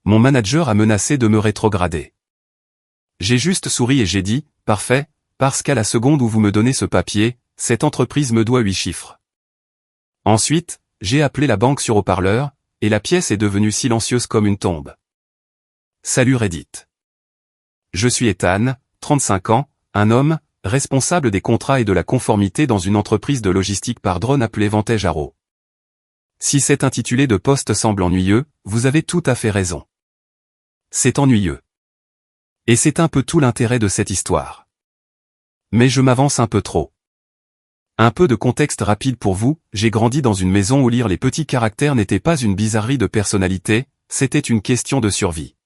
Mon manager a menacé de me rétrograder. J'ai juste souri et j'ai dit, parfait, parce qu'à la seconde où vous me donnez ce papier, cette entreprise me doit 8 chiffres. Ensuite, j'ai appelé la banque sur haut-parleur, et la pièce est devenue silencieuse comme une tombe. Salut Reddit. Je suis Ethan, 35 ans, un homme, responsable des contrats et de la conformité dans une entreprise de logistique par drone appelée Vantage Arrow. Si cet intitulé de poste semble ennuyeux, vous avez tout à fait raison. C'est ennuyeux. Et c'est un peu tout l'intérêt de cette histoire. Mais je m'avance un peu trop. Un peu de contexte rapide pour vous, j'ai grandi dans une maison où lire les petits caractères n'était pas une bizarrerie de personnalité, c'était une question de survie.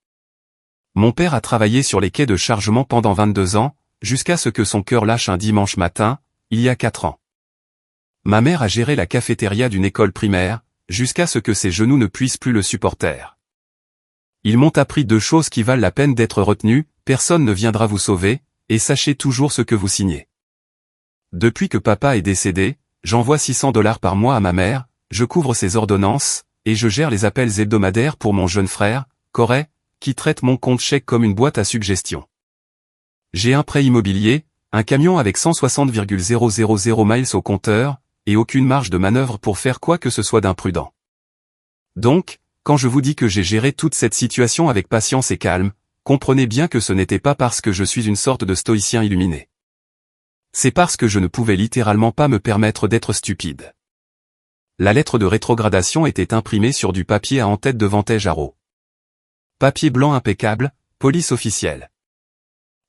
Mon père a travaillé sur les quais de chargement pendant 22 ans, jusqu'à ce que son cœur lâche un dimanche matin, il y a 4 ans. Ma mère a géré la cafétéria d'une école primaire, jusqu'à ce que ses genoux ne puissent plus le supporter. Ils m'ont appris 2 choses qui valent la peine d'être retenues, personne ne viendra vous sauver, et sachez toujours ce que vous signez. Depuis que papa est décédé, j'envoie $600 par mois à ma mère, je couvre ses ordonnances, et je gère les appels hebdomadaires pour mon jeune frère, Corey, qui traite mon compte chèque comme une boîte à suggestions. J'ai un prêt immobilier, un camion avec 160,000 miles au compteur, et aucune marge de manœuvre pour faire quoi que ce soit d'imprudent. Donc, quand je vous dis que j'ai géré toute cette situation avec patience et calme, comprenez bien que ce n'était pas parce que je suis une sorte de stoïcien illuminé. C'est parce que je ne pouvais littéralement pas me permettre d'être stupide. La lettre de rétrogradation était imprimée sur du papier à en-tête de Vantage Arrow. Papier blanc impeccable, police officielle.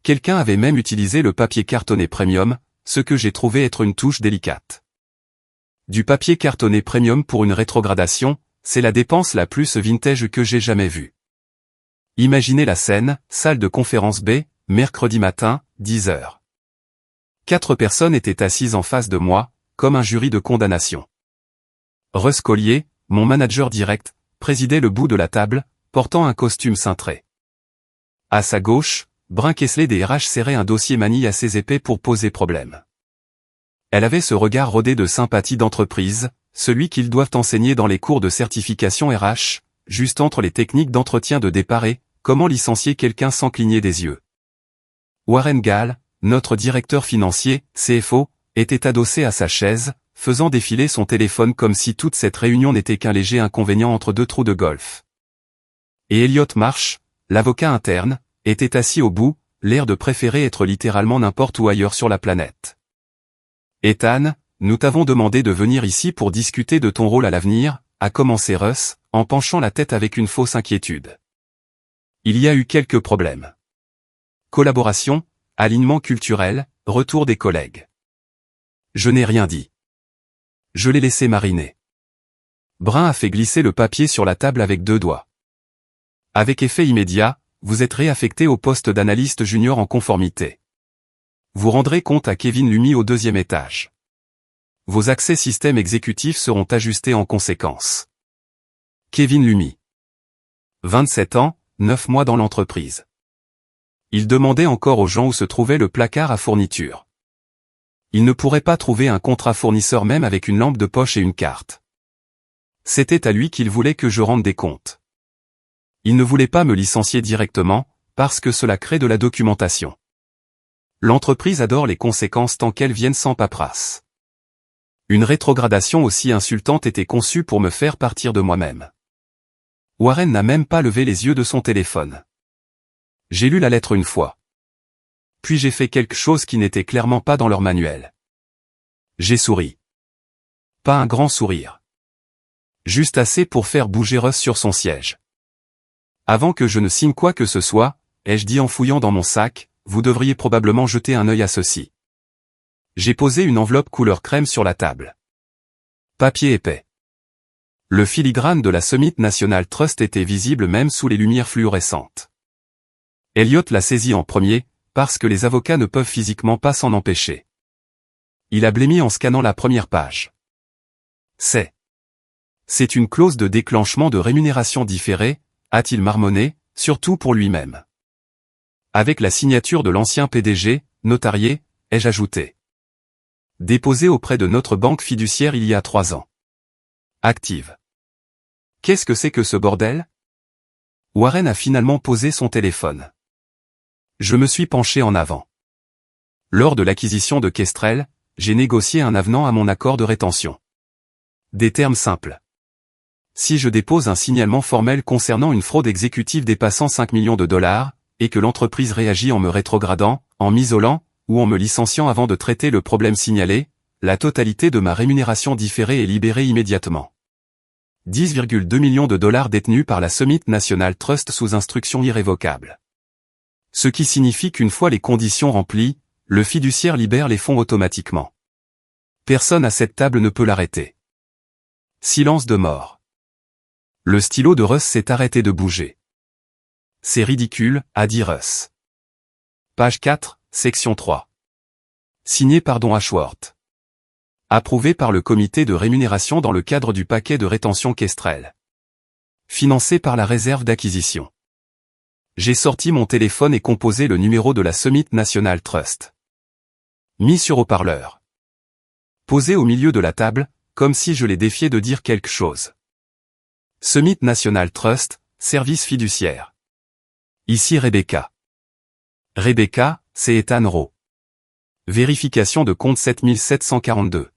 Quelqu'un avait même utilisé le papier cartonné premium, ce que j'ai trouvé être une touche délicate. Du papier cartonné premium pour une rétrogradation, c'est la dépense la plus vintage que j'ai jamais vue. Imaginez la scène, salle de conférence B, mercredi matin, 10h. 4 personnes étaient assises en face de moi, comme un jury de condamnation. Russ Collier, mon manager direct, présidait le bout de la table, portant un costume cintré. À sa gauche, Brun Kessler des RH serrait un dossier manille assez épais pour poser problème. Elle avait ce regard rodé de sympathie d'entreprise, celui qu'ils doivent enseigner dans les cours de certification RH, juste entre les techniques d'entretien de départ et comment licencier quelqu'un sans cligner des yeux. Warren Gall, notre directeur financier, CFO, était adossé à sa chaise, faisant défiler son téléphone comme si toute cette réunion n'était qu'un léger inconvénient entre 2 trous de golf. Et Elliot Marsh, l'avocat interne, était assis au bout, l'air de préférer être littéralement n'importe où ailleurs sur la planète. Ethan, nous t'avons demandé de venir ici pour discuter de ton rôle à l'avenir, a commencé Russ, en penchant la tête avec une fausse inquiétude. Il y a eu quelques problèmes. Collaboration, alignement culturel, retour des collègues. Je n'ai rien dit. Je l'ai laissé mariner. Brun a fait glisser le papier sur la table avec 2 doigts. Avec effet immédiat, vous êtes réaffecté au poste d'analyste junior en conformité. Vous rendrez compte à Kevin Lumi au 2e étage. Vos accès système exécutifs seront ajustés en conséquence. Kevin Lumi. 27 ans, 9 mois dans l'entreprise. Il demandait encore aux gens où se trouvait le placard à fourniture. Il ne pourrait pas trouver un contrat fournisseur même avec une lampe de poche et une carte. C'était à lui qu'il voulait que je rende des comptes. Il ne voulait pas me licencier directement, parce que cela crée de la documentation. L'entreprise adore les conséquences tant qu'elles viennent sans paperasse. Une rétrogradation aussi insultante était conçue pour me faire partir de moi-même. Warren n'a même pas levé les yeux de son téléphone. J'ai lu la lettre une fois. Puis j'ai fait quelque chose qui n'était clairement pas dans leur manuel. J'ai souri. Pas un grand sourire. Juste assez pour faire bouger Russ sur son siège. Avant que je ne signe quoi que ce soit, ai-je dit en fouillant dans mon sac, vous devriez probablement jeter un œil à ceci. J'ai posé une enveloppe couleur crème sur la table. Papier épais. Le filigrane de la Summit National Trust était visible même sous les lumières fluorescentes. Elliot l'a saisi en premier, parce que les avocats ne peuvent physiquement pas s'en empêcher. Il a blêmi en scannant la première page. C'est une clause de déclenchement de rémunération différée, a-t-il marmonné, surtout pour lui-même. Avec la signature de l'ancien PDG, notarié, ai-je ajouté. Déposé auprès de notre banque fiduciaire il y a 3 ans. Active. Qu'est-ce que c'est que ce bordel? Warren a finalement posé son téléphone. Je me suis penché en avant. Lors de l'acquisition de Kestrel, j'ai négocié un avenant à mon accord de rétention. Des termes simples. Si je dépose un signalement formel concernant une fraude exécutive dépassant 5 millions de dollars, et que l'entreprise réagit en me rétrogradant, en m'isolant, ou en me licenciant avant de traiter le problème signalé, la totalité de ma rémunération différée est libérée immédiatement. 10,2 millions de dollars détenus par la Summit National Trust sous instruction irrévocable. Ce qui signifie qu'une fois les conditions remplies, le fiduciaire libère les fonds automatiquement. Personne à cette table ne peut l'arrêter. Silence de mort. Le stylo de Russ s'est arrêté de bouger. C'est ridicule, a dit Russ. Page 4, section 3. Signé par Don Ashworth. Approuvé par le comité de rémunération dans le cadre du paquet de rétention Kestrel. Financé par la réserve d'acquisition. J'ai sorti mon téléphone et composé le numéro de la Summit National Trust. Mis sur haut-parleur. Posé au milieu de la table, comme si je les défiais de dire quelque chose. Summit National Trust, service fiduciaire. Ici Rebecca. Rebecca, c'est Ethan Rowe. Vérification de compte 7742.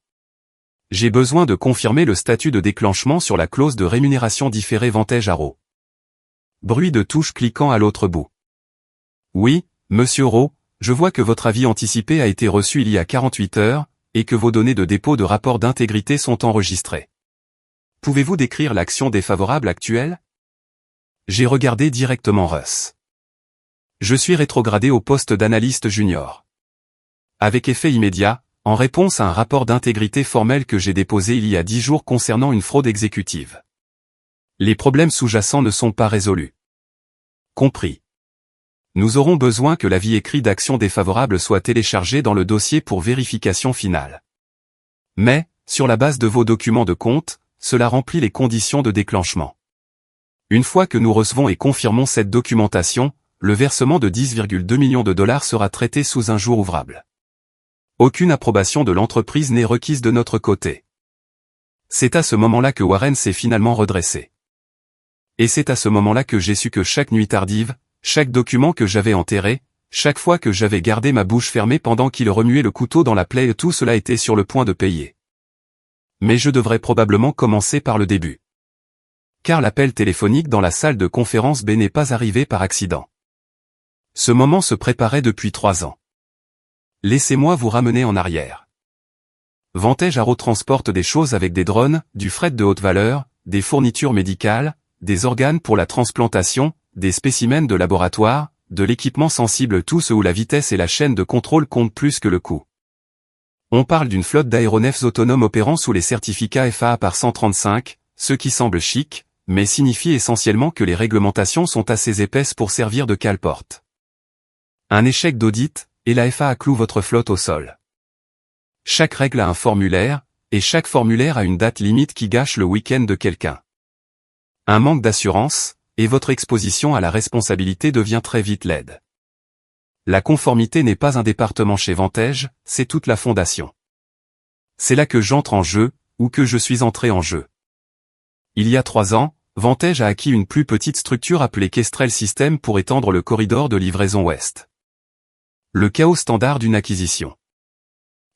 J'ai besoin de confirmer le statut de déclenchement sur la clause de rémunération différée Vantage à Rowe. Bruit de touche cliquant à l'autre bout. Oui, monsieur Rowe, je vois que votre avis anticipé a été reçu il y a 48 heures, et que vos données de dépôt de rapport d'intégrité sont enregistrées. Pouvez-vous décrire l'action défavorable actuelle? J'ai regardé directement Russ. Je suis rétrogradé au poste d'analyste junior. Avec effet immédiat, en réponse à un rapport d'intégrité formel que j'ai déposé il y a 10 jours concernant une fraude exécutive. Les problèmes sous-jacents ne sont pas résolus. Compris. Nous aurons besoin que l'avis écrit d'action défavorable soit téléchargé dans le dossier pour vérification finale. Mais, sur la base de vos documents de compte, cela remplit les conditions de déclenchement. Une fois que nous recevons et confirmons cette documentation, le versement de 10,2 millions de dollars sera traité sous un jour ouvrable. Aucune approbation de l'entreprise n'est requise de notre côté. C'est à ce moment-là que Warren s'est finalement redressé. Et c'est à ce moment-là que j'ai su que chaque nuit tardive, chaque document que j'avais enterré, chaque fois que j'avais gardé ma bouche fermée pendant qu'il remuait le couteau dans la plaie, tout cela était sur le point de payer. Mais je devrais probablement commencer par le début. Car l'appel téléphonique dans la salle de conférence B n'est pas arrivé par accident. Ce moment se préparait depuis 3 ans. Laissez-moi vous ramener en arrière. Vantage à Rowe transporte des choses avec des drones, du fret de haute valeur, des fournitures médicales, des organes pour la transplantation, des spécimens de laboratoire, de l'équipement sensible, tout ce où la vitesse et la chaîne de contrôle comptent plus que le coût. On parle d'une flotte d'aéronefs autonomes opérant sous les certificats FAA par 135, ce qui semble chic, mais signifie essentiellement que les réglementations sont assez épaisses pour servir de cale-porte. Un échec d'audit, et la FAA cloue votre flotte au sol. Chaque règle a un formulaire, et chaque formulaire a une date limite qui gâche le week-end de quelqu'un. Un manque d'assurance, et votre exposition à la responsabilité devient très vite laide. La conformité n'est pas un département chez Vantage, c'est toute la fondation. C'est là que j'entre en jeu, ou que je suis entré en jeu. Il y a 3 ans, Vantage a acquis une plus petite structure appelée Kestrel System pour étendre le corridor de livraison ouest. Le chaos standard d'une acquisition.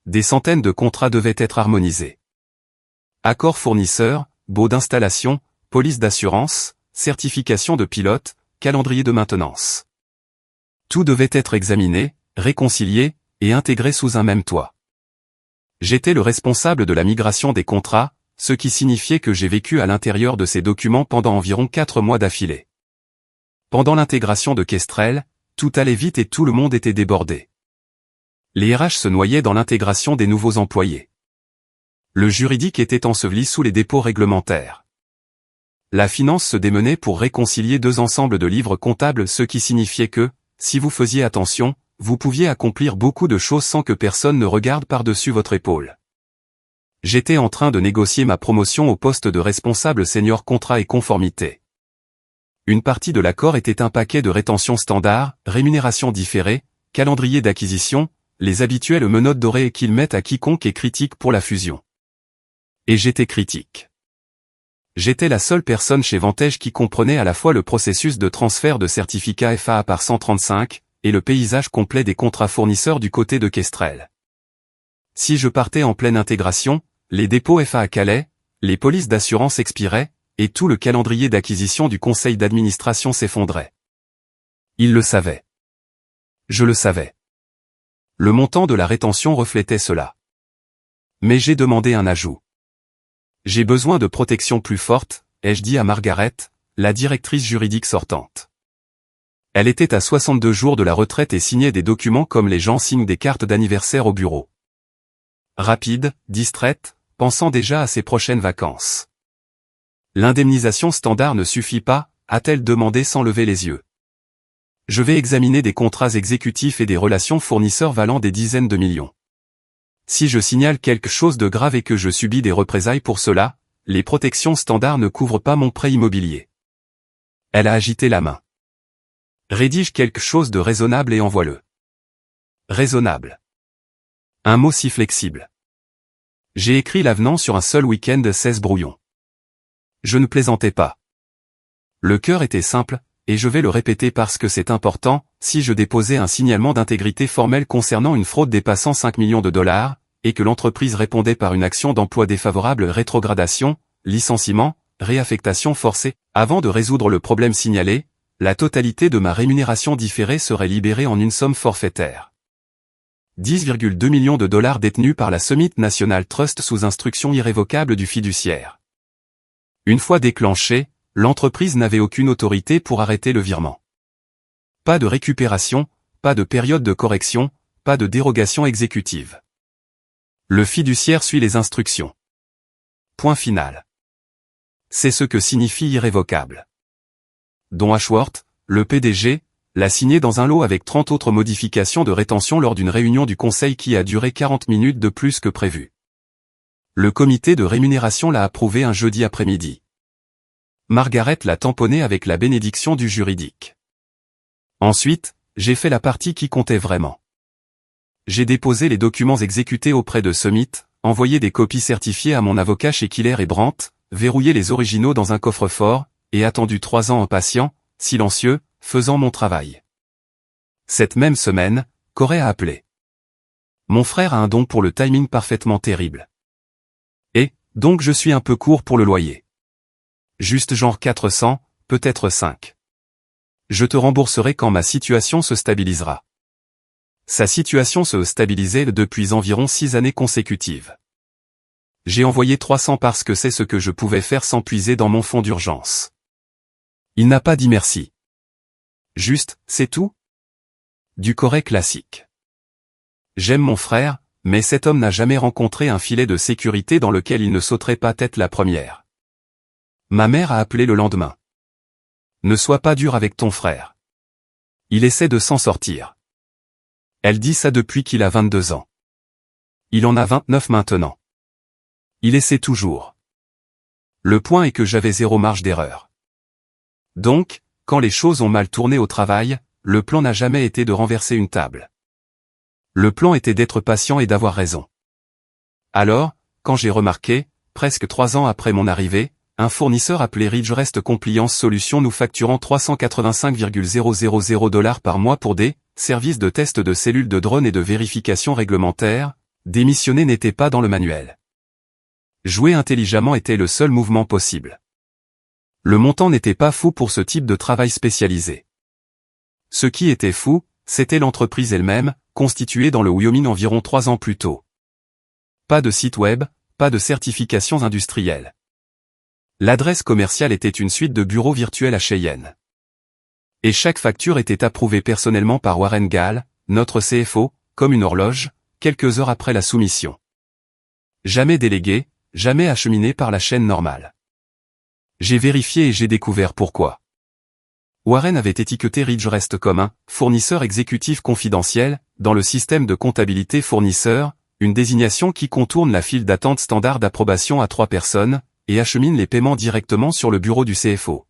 Des centaines de contrats devaient être harmonisés. Accords fournisseurs, baux d'installation, police d'assurance, certification de pilote, calendrier de maintenance. Tout devait être examiné, réconcilié, et intégré sous un même toit. J'étais le responsable de la migration des contrats, ce qui signifiait que j'ai vécu à l'intérieur de ces documents pendant environ 4 mois d'affilée. Pendant l'intégration de Kestrel, tout allait vite et tout le monde était débordé. Les RH se noyaient dans l'intégration des nouveaux employés. Le juridique était enseveli sous les dépôts réglementaires. La finance se démenait pour réconcilier 2 ensembles de livres comptables, ce qui signifiait que, si vous faisiez attention, vous pouviez accomplir beaucoup de choses sans que personne ne regarde par-dessus votre épaule. J'étais en train de négocier ma promotion au poste de responsable senior contrat et conformité. Une partie de l'accord était un paquet de rétention standard, rémunération différée, calendrier d'acquisition, les habituelles menottes dorées qu'ils mettent à quiconque est critique pour la fusion. Et j'étais critique. J'étais la seule personne chez Vantage qui comprenait à la fois le processus de transfert de certificat FAA par 135, et le paysage complet des contrats fournisseurs du côté de Kestrel. Si je partais en pleine intégration, les dépôts FAA calaient, les polices d'assurance expiraient, et tout le calendrier d'acquisition du conseil d'administration s'effondrait. Il le savait. Je le savais. Le montant de la rétention reflétait cela. Mais j'ai demandé un ajout. J'ai besoin de protection plus forte, ai-je dit à Margaret, la directrice juridique sortante. Elle était à 62 jours de la retraite et signait des documents comme les gens signent des cartes d'anniversaire au bureau. Rapide, distraite, pensant déjà à ses prochaines vacances. L'indemnisation standard ne suffit pas, a-t-elle demandé sans lever les yeux. Je vais examiner des contrats exécutifs et des relations fournisseurs valant des dizaines de millions. Si je signale quelque chose de grave et que je subis des représailles pour cela, les protections standards ne couvrent pas mon prêt immobilier. Elle a agité la main. Rédige quelque chose de raisonnable et envoie-le. Raisonnable. Un mot si flexible. J'ai écrit l'avenant sur un seul week-end de 16 brouillons. Je ne plaisantais pas. Le cœur était simple, et je vais le répéter parce que c'est important, si je déposais un signalement d'intégrité formel concernant une fraude dépassant 5 millions de dollars, et que l'entreprise répondait par une action d'emploi défavorable, rétrogradation, licenciement, réaffectation forcée, avant de résoudre le problème signalé, la totalité de ma rémunération différée serait libérée en une somme forfaitaire. 10,2 millions de dollars détenus par la Summit National Trust sous instruction irrévocable du fiduciaire. Une fois déclenché, l'entreprise n'avait aucune autorité pour arrêter le virement. Pas de récupération, pas de période de correction, pas de dérogation exécutive. Le fiduciaire suit les instructions. Point final. C'est ce que signifie irrévocable. Don Ashworth, le PDG, l'a signé dans un lot avec 30 autres modifications de rétention lors d'une réunion du conseil qui a duré 40 minutes de plus que prévu. Le comité de rémunération l'a approuvé un jeudi après-midi. Margaret l'a tamponné avec la bénédiction du juridique. Ensuite, j'ai fait la partie qui comptait vraiment. J'ai déposé les documents exécutés auprès de Summit, envoyé des copies certifiées à mon avocat chez Killer et Brandt, verrouillé les originaux dans un coffre-fort, et attendu 3 ans impatient, silencieux, faisant mon travail. Cette même semaine, Corey a appelé. Mon frère a un don pour le timing parfaitement terrible. Et, donc je suis un peu court pour le loyer. Juste genre 400, peut-être 5. Je te rembourserai quand ma situation se stabilisera. Sa situation se stabilisait depuis environ 6 années consécutives. J'ai envoyé 300 parce que c'est ce que je pouvais faire sans puiser dans mon fonds d'urgence. Il n'a pas dit merci. Juste, c'est tout? Du Corée classique. J'aime mon frère, mais cet homme n'a jamais rencontré un filet de sécurité dans lequel il ne sauterait pas tête la première. Ma mère a appelé le lendemain. Ne sois pas dur avec ton frère. Il essaie de s'en sortir. Elle dit ça depuis qu'il a 22 ans. Il en a 29 maintenant. Il essaie toujours. Le point est que j'avais 0 marge d'erreur. Donc, quand les choses ont mal tourné au travail, le plan n'a jamais été de renverser une table. Le plan était d'être patient et d'avoir raison. Alors, quand j'ai remarqué, presque 3 ans après mon arrivée, un fournisseur appelé Ridge Rest Compliance Solutions nous facturant 385,000 $ par mois pour des services de test de cellules de drone et de vérification réglementaire, démissionner n'était pas dans le manuel. Jouer intelligemment était le seul mouvement possible. Le montant n'était pas fou pour ce type de travail spécialisé. Ce qui était fou, c'était l'entreprise elle-même, constituée dans le Wyoming environ 3 ans plus tôt. Pas de site web, pas de certifications industrielles. L'adresse commerciale était une suite de bureaux virtuels à Cheyenne. Et chaque facture était approuvée personnellement par Warren Gall, notre CFO, comme une horloge, quelques heures après la soumission. Jamais délégué, jamais acheminé par la chaîne normale. J'ai vérifié et j'ai découvert pourquoi. Warren avait étiqueté Ridge Rest comme un fournisseur exécutif confidentiel, dans le système de comptabilité fournisseur, une désignation qui contourne la file d'attente standard d'approbation à 3 personnes, et achemine les paiements directement sur le bureau du CFO.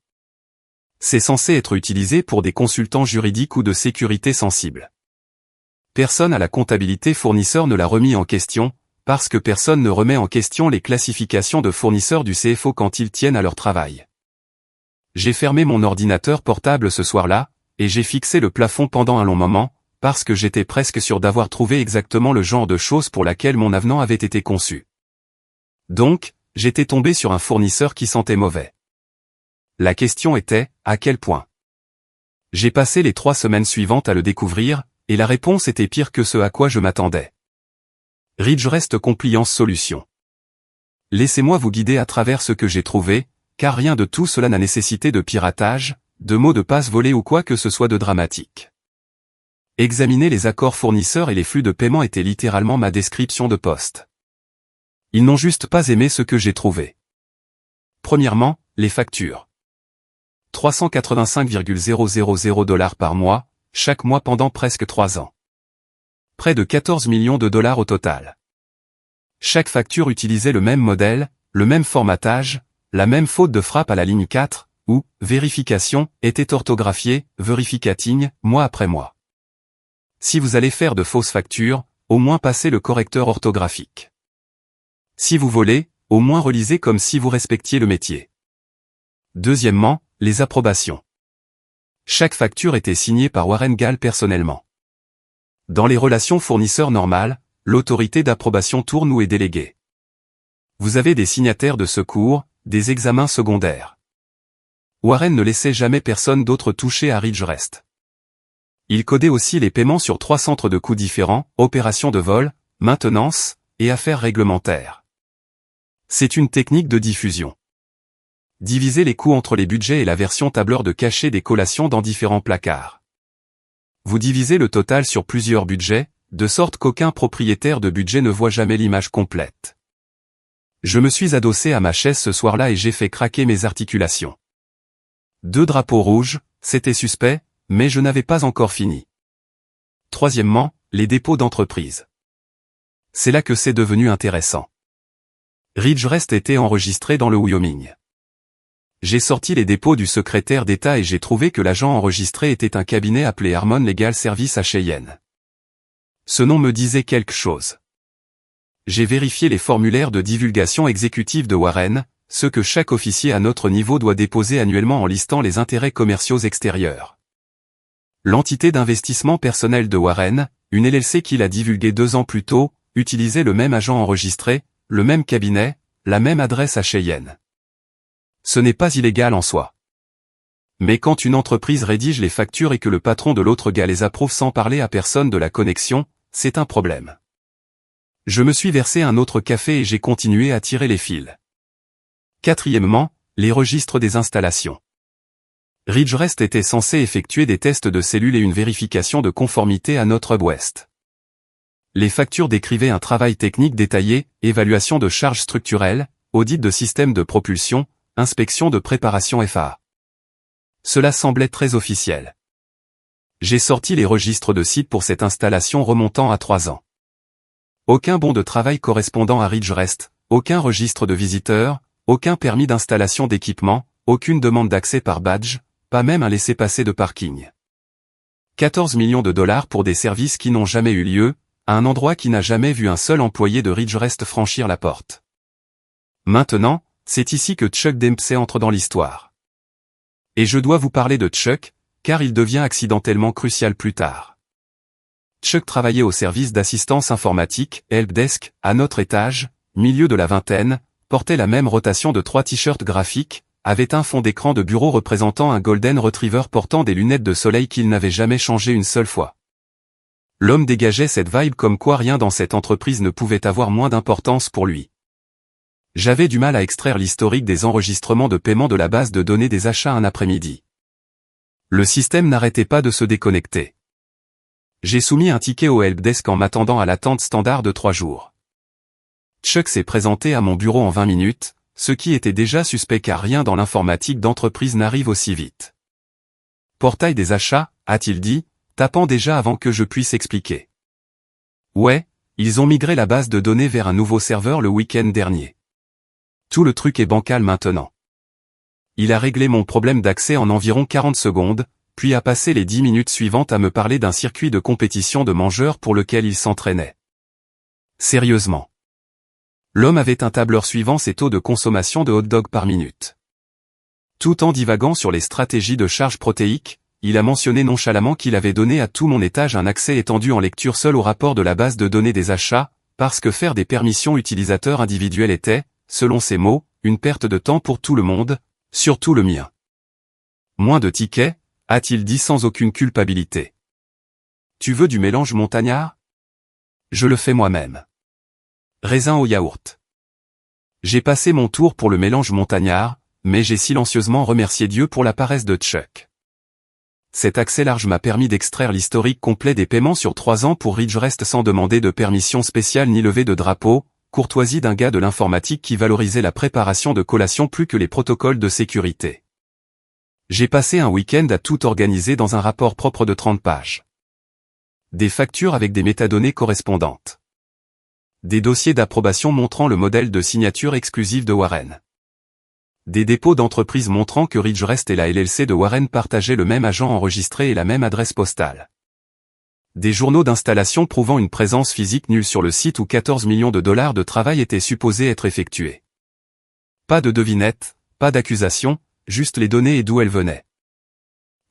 C'est censé être utilisé pour des consultants juridiques ou de sécurité sensibles. Personne à la comptabilité fournisseur ne l'a remis en question, parce que personne ne remet en question les classifications de fournisseurs du CFO quand ils tiennent à leur travail. J'ai fermé mon ordinateur portable ce soir-là, et j'ai fixé le plafond pendant un long moment, parce que j'étais presque sûr d'avoir trouvé exactement le genre de choses pour laquelle mon avenant avait été conçu. Donc, j'étais tombé sur un fournisseur qui sentait mauvais. La question était, à quel point? J'ai passé les 3 semaines suivantes à le découvrir, et la réponse était pire que ce à quoi je m'attendais. Ridgerest Compliance Solutions. Laissez-moi vous guider à travers ce que j'ai trouvé, car rien de tout cela n'a nécessité de piratage, de mots de passe volés ou quoi que ce soit de dramatique. Examiner les accords fournisseurs et les flux de paiement était littéralement ma description de poste. Ils n'ont juste pas aimé ce que j'ai trouvé. Premièrement, les factures. 385,000 $ par mois, chaque mois pendant presque 3 ans. Près de 14 millions de dollars au total. Chaque facture utilisait le même modèle, le même formatage, la même faute de frappe à la ligne 4, où « vérification » était orthographiée « verificating » mois après mois. Si vous allez faire de fausses factures, au moins passez le correcteur orthographique. Si vous volez, au moins relisez comme si vous respectiez le métier. Deuxièmement, les approbations. Chaque facture était signée par Warren Gall personnellement. Dans les relations fournisseurs normales, l'autorité d'approbation tourne ou est déléguée. Vous avez des signataires de secours, des examens secondaires. Warren ne laissait jamais personne d'autre toucher à Ridgerest. Il codait aussi les paiements sur 3 centres de coûts différents, opérations de vol, maintenance, et affaires réglementaires. C'est une technique de diffusion. Diviser les coûts entre les budgets et la version tableur de cacher des collations dans différents placards. Vous divisez le total sur plusieurs budgets, de sorte qu'aucun propriétaire de budget ne voit jamais l'image complète. Je me suis adossé à ma chaise ce soir-là et j'ai fait craquer mes articulations. 2 drapeaux rouges, c'était suspect, mais je n'avais pas encore fini. Troisièmement, les dépôts d'entreprise. C'est là que c'est devenu intéressant. Ridgerest était enregistré dans le Wyoming. J'ai sorti les dépôts du secrétaire d'État et j'ai trouvé que l'agent enregistré était un cabinet appelé Harmon Legal Service à Cheyenne. Ce nom me disait quelque chose. J'ai vérifié les formulaires de divulgation exécutive de Warren, ceux que chaque officier à notre niveau doit déposer annuellement en listant les intérêts commerciaux extérieurs. L'entité d'investissement personnel de Warren, une LLC qu'il a divulguée 2 ans plus tôt, utilisait le même agent enregistré, le même cabinet, la même adresse à Cheyenne. Ce n'est pas illégal en soi. Mais quand une entreprise rédige les factures et que le patron de l'autre gars les approuve sans parler à personne de la connexion, c'est un problème. Je me suis versé un autre café et j'ai continué à tirer les fils. Quatrièmement, les registres des installations. Ridgerest était censé effectuer des tests de cellules et une vérification de conformité à notre Hub West. Les factures décrivaient un travail technique détaillé, évaluation de charges structurelles, audit de système de propulsion, inspection de préparation FAA. Cela semblait très officiel. J'ai sorti les registres de site pour cette installation remontant à 3 ans. Aucun bon de travail correspondant à Ridgerest, aucun registre de visiteurs, aucun permis d'installation d'équipement, aucune demande d'accès par badge, pas même un laissez-passer de parking. 14 millions de dollars pour des services qui n'ont jamais eu lieu, à un endroit qui n'a jamais vu un seul employé de Ridgerest franchir la porte. Maintenant, c'est ici que Chuck Dempsey entre dans l'histoire. Et je dois vous parler de Chuck, car il devient accidentellement crucial plus tard. Chuck travaillait au service d'assistance informatique, helpdesk, à notre étage, milieu de la vingtaine, portait la même rotation de 3 t-shirts graphiques, avait un fond d'écran de bureau représentant un Golden Retriever portant des lunettes de soleil qu'il n'avait jamais changé une seule fois. L'homme dégageait cette vibe comme quoi rien dans cette entreprise ne pouvait avoir moins d'importance pour lui. J'avais du mal à extraire l'historique des enregistrements de paiement de la base de données des achats un après-midi. Le système n'arrêtait pas de se déconnecter. J'ai soumis un ticket au helpdesk en m'attendant à l'attente standard de 3 jours. Chuck s'est présenté à mon bureau en 20 minutes, ce qui était déjà suspect car rien dans l'informatique d'entreprise n'arrive aussi vite. Portail des achats, a-t-il dit, tapant déjà avant que je puisse expliquer. Ouais, ils ont migré la base de données vers un nouveau serveur le week-end dernier. Tout le truc est bancal maintenant. Il a réglé mon problème d'accès en environ 40 secondes, puis a passé les 10 minutes suivantes à me parler d'un circuit de compétition de mangeurs pour lequel il s'entraînait. Sérieusement. L'homme avait un tableur suivant ses taux de consommation de hot-dog par minute. Tout en divaguant sur les stratégies de charge protéique, il a mentionné nonchalamment qu'il avait donné à tout mon étage un accès étendu en lecture seul au rapport de la base de données des achats, parce que faire des permissions utilisateurs individuelles était, selon ses mots, une perte de temps pour tout le monde, surtout le mien. Moins de tickets, a-t-il dit sans aucune culpabilité. Tu veux du mélange montagnard? Je le fais moi-même. Raisin au yaourt. J'ai passé mon tour pour le mélange montagnard, mais j'ai silencieusement remercié Dieu pour la paresse de Chuck. Cet accès large m'a permis d'extraire l'historique complet des paiements sur 3 ans pour Ridgerest sans demander de permission spéciale ni levée de drapeau, courtoisie d'un gars de l'informatique qui valorisait la préparation de collations plus que les protocoles de sécurité. J'ai passé un week-end à tout organiser dans un rapport propre de 30 pages. Des factures avec des métadonnées correspondantes. Des dossiers d'approbation montrant le modèle de signature exclusive de Warren. Des dépôts d'entreprise montrant que Ridgerest et la LLC de Warren partageaient le même agent enregistré et la même adresse postale. Des journaux d'installation prouvant une présence physique nulle sur le site où 14 millions de dollars de travail étaient supposés être effectués. Pas de devinette, pas d'accusation, juste les données et d'où elles venaient.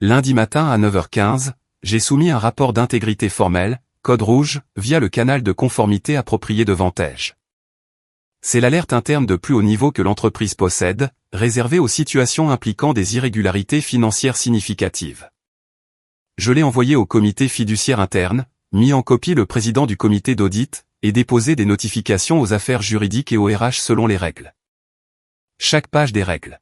Lundi matin à 9h15, j'ai soumis un rapport d'intégrité formel, code rouge, via le canal de conformité approprié de Vantage. C'est l'alerte interne de plus haut niveau que l'entreprise possède, réservée aux situations impliquant des irrégularités financières significatives. Je l'ai envoyé au comité fiduciaire interne, mis en copie le président du comité d'audit, et déposé des notifications aux affaires juridiques et au RH selon les règles. Chaque page des règles.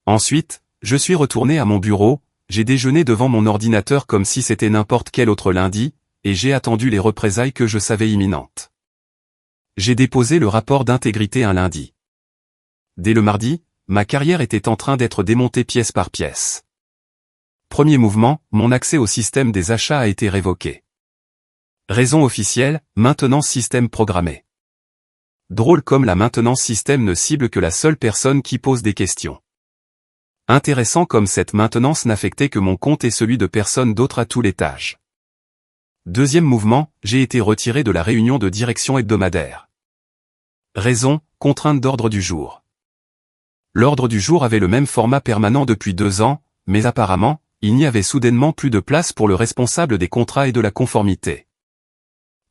Ensuite, je suis retourné à mon bureau, j'ai déjeuné devant mon ordinateur comme si c'était n'importe quel autre lundi, et j'ai attendu les représailles que je savais imminentes. J'ai déposé le rapport d'intégrité un lundi. Dès le mardi, ma carrière était en train d'être démontée pièce par pièce. Premier mouvement, mon accès au système des achats a été révoqué. Raison officielle, maintenance système programmé. Drôle comme la maintenance système ne cible que la seule personne qui pose des questions. Intéressant comme cette maintenance n'affectait que mon compte et celui de personne d'autre à tout l'étage. Deuxième mouvement, j'ai été retiré de la réunion de direction hebdomadaire. Raison, contrainte d'ordre du jour. L'ordre du jour avait le même format permanent depuis 2 ans, mais apparemment, il n'y avait soudainement plus de place pour le responsable des contrats et de la conformité.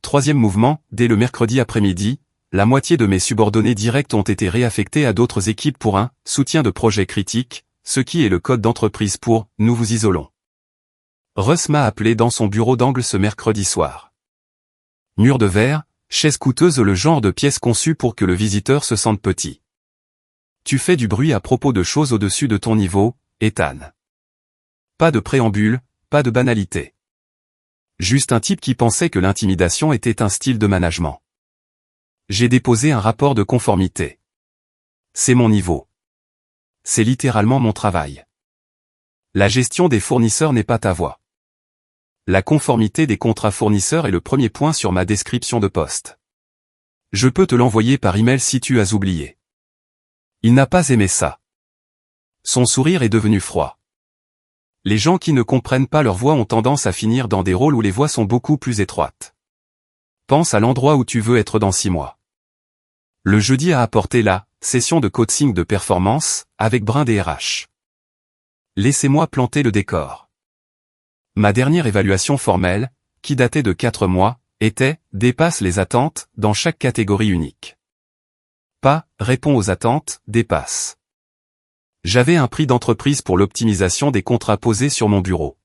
Troisième mouvement, dès le mercredi après-midi, la moitié de mes subordonnés directs ont été réaffectés à d'autres équipes pour un soutien de projet critique, ce qui est le code d'entreprise pour « nous vous isolons ». Russ m'a appelé dans son bureau d'angle ce mercredi soir. Mur de verre, chaise coûteuse, le genre de pièce conçue pour que le visiteur se sente petit. Tu fais du bruit à propos de choses au-dessus de ton niveau, Ethan. Pas de préambule, pas de banalité. Juste un type qui pensait que l'intimidation était un style de management. J'ai déposé un rapport de conformité. C'est mon niveau. C'est littéralement mon travail. La gestion des fournisseurs n'est pas ta voie. La conformité des contrats fournisseurs est le premier point sur ma description de poste. Je peux te l'envoyer par email si tu as oublié. Il n'a pas aimé ça. Son sourire est devenu froid. Les gens qui ne comprennent pas leur voix ont tendance à finir dans des rôles où les voies sont beaucoup plus étroites. Pense à l'endroit où tu veux être dans 6 mois. Le jeudi a apporté la session de coaching de performance avec Brin des RH. Laissez-moi planter le décor. Ma dernière évaluation formelle, qui datait de 4 mois, était « dépasse les attentes » dans chaque catégorie unique. Pas « répond aux attentes », dépasse. J'avais un prix d'entreprise pour l'optimisation des contrats posés sur mon bureau.